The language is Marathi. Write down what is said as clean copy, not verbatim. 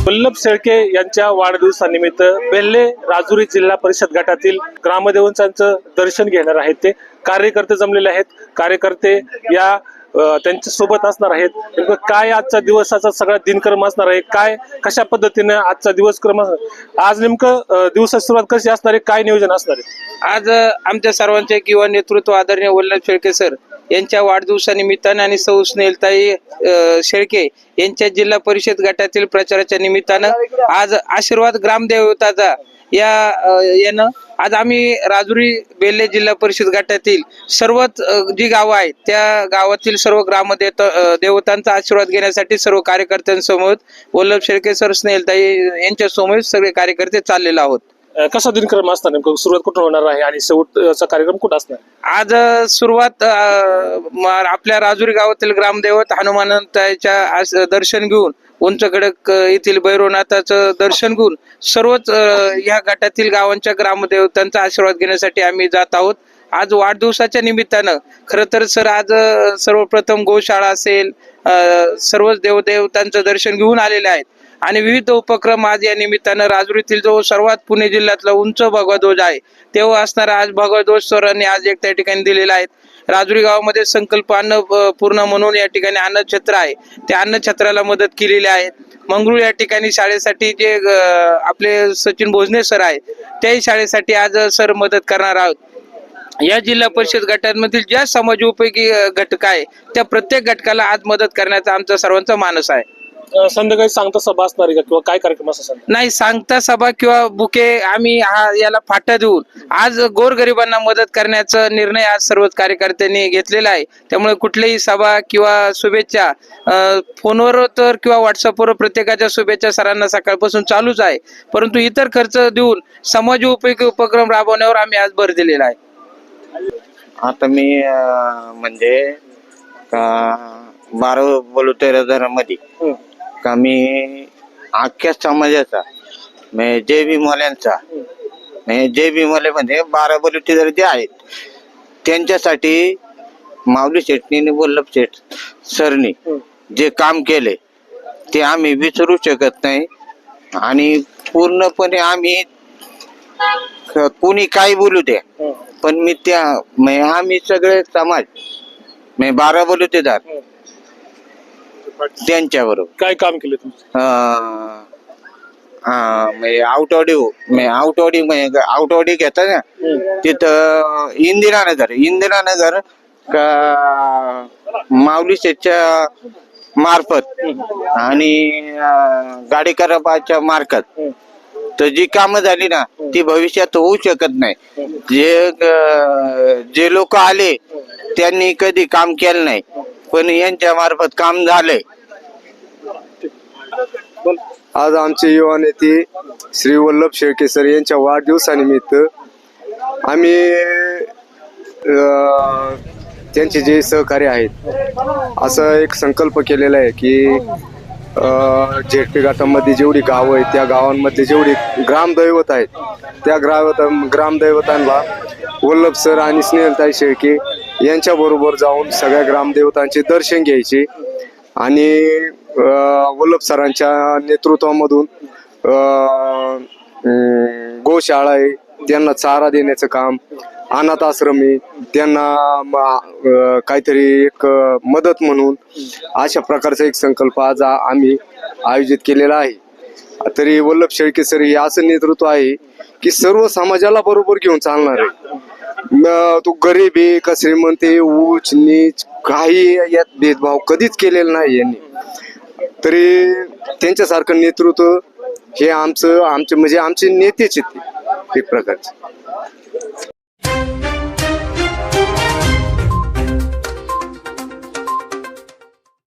वल्लभ शेळके यांच्या वाढदिवसानिमित्त बेल्ले राजुरी जिल्हा परिषद गटातील ग्रामदेवतांचं दर्शन घेणार आहेत. ते कार्यकर्ते जमलेले आहेत. कार्यकर्ते या त्यांच्या सोबत असणार आहेत. नेमकं काय आजचा दिवसाचा सगळा दिनक्रम असणार आहे, काय कशा पद्धतीने आजचा दिवसक्रम आज नेमकं दिवसाची सुरुवात कशी असणार आहे, काय नियोजन असणार आहे? आज आमच्या सर्वांचे युवा नेतृत्व आदरणीय वल्लभ शेळके सर यांच्या वाढदिवसानिमित्तानं आणि सौ स्नेहलताई शेळके यांच्या जिल्हा परिषद गटातील प्रचाराच्या निमित्तानं आज आशीर्वाद ग्रामदेवताचा यानं आज आम्ही राजुरी बेल्ले जिल्हा परिषद गटातील सर्वच जी गावं आहेत त्या गावातील सर्व देवतांचा आशीर्वाद घेण्यासाठी सर्व कार्यकर्त्यांसमोर वल्लभ शेळके सर स्नेहलताई यांच्या समोर सगळे कार्यकर्ते चाललेले आहोत. कसा दिनक्रम असणार, नेमकं सुरुवात कुठून होणार आहे आणि शेवटचा कार्यक्रम कुठं असणार? आज सुरुवात आपल्या राजुरी गावातील ग्रामदेवत हनुमानताईच्या दर्शन घेऊन उंच खडक येथील भैरवनाथाचं दर्शन घेऊन सर्वच या गटातील गावांच्या ग्रामदेवतांचा आशीर्वाद घेण्यासाठी आम्ही जात आहोत. आज वाढदिवसाच्या निमित्तानं खरं तर सर आज सर्वप्रथम गोशाळा असेल सर्वच देवदेवतांचं दर्शन घेऊन आलेले आहेत आणि विविध उपक्रम आज या निमित्तानं राजुरीतील जो सर्वात पुणे जिल्ह्यातला उंच भगवा ध्वज आहे तेव्हा असणारा आज भगवा ध्वज सरांनी आज एक त्या ठिकाणी दिलेला आहे. राजुरी गावामध्ये संकल्प अन्न पूर्ण म्हणून या ठिकाणी अन्नछत्र आहे, त्या अन्नछत्राला मदत केलेली आहे. मंगरूळ या ठिकाणी शाळेसाठी जे आपले सचिन भोजने सर आहे त्याही शाळेसाठी आज सर मदत करणार आहोत. या जिल्हा परिषद गटांमधील ज्या समाजोपयोगी घटक आहे त्या प्रत्येक घटकाला आज मदत करण्याचा आमचा सर्वांचा मानस आहे. संध्याकाळी सांगता सभा असणार आहे का किंवा काय कार्यक्रम असणार? नाही, सांगता सभा किंवा बुके आम्ही याला फाटा देऊन आज गोरगरिबांना मदत करण्याचा निर्णय आज सर्वच कार्यकर्त्यांनी घेतलेला आहे. त्यामुळे कुठलीही सभा किंवा शुभेच्छा फोनवर तर किंवा व्हॉट्सअपवर प्रत्येकाच्या शुभेच्छा सरांना सकाळपासून चालूच आहे, परंतु इतर खर्च देऊन समाजोपयोगी उपक्रम राबवण्यावर आम्ही आज भर दिलेला आहे. आता मी म्हणजे 12 बलुतेदारामध्ये का मी अख्ख्या समाजाचा जे बी मल्यांचा जे बी मले म्हणजे 12 बलुतेदार जे आहेत त्यांच्यासाठी माऊली शेटणी वल्लभ शेठ सरनी जे काम केले ते आम्ही विसरू शकत नाही. आणि पूर्णपणे आम्ही कोणी काही बोलू द्या पण मी आम्ही सगळे समाज 12 बलुतेदार त्यांच्याबरोबर काय काम केलं तुम्ही? आउटवाडी घेतात ना तिथं इंदिरानगर का माऊली शेठच्या मार्फत आणि गाडी कराबाच्या मार्फत तर जी कामं झाली ना ती भविष्यात होऊ शकत नाही. जे लोक आले त्यांनी कधी काम केलं नाही पण यांच्या मार्फत काम झालंय. आज आमचे युवा नेते श्री वल्लभ शेळके सर यांच्या वाढदिवसानिमित्त आम्ही त्यांचे जे सहकारी आहेत असं एक संकल्प केलेला आहे की झेडपी गटामध्ये जेवढी गावं आहेत त्या गावांमध्ये जेवढी ग्रामदैवत आहेत त्या ग्रामदैवतांना वल्लभ सर आणि स्नेहलताई शेळके यांच्या बरोबर जाऊन सगळ्या ग्रामदेवतांचे दर्शन घ्यायचे आणि वल्लभ सरांच्या नेतृत्वामधून गोशाळा आहे त्यांना चारा देण्याचं काम, अनाथ आश्रम आहे त्यांना काहीतरी एक मदत म्हणून अशा प्रकारचा एक संकल्प आज आम्ही आयोजित केलेला आहे. तरी वल्लभ शेळके सर हे असं नेतृत्व आहे की सर्व समाजाला बरोबर घेऊन चालणार आहे. तो गरीब आहे का श्रीमंत आहे, उच्च नीच काही यात भेदभाव कधीच केलेला नाही यांनी. तरी त्यांच्यासारखं नेतृत्व हे आमचे म्हणजे आमचे नेतेच आहेत एक प्रकारचे.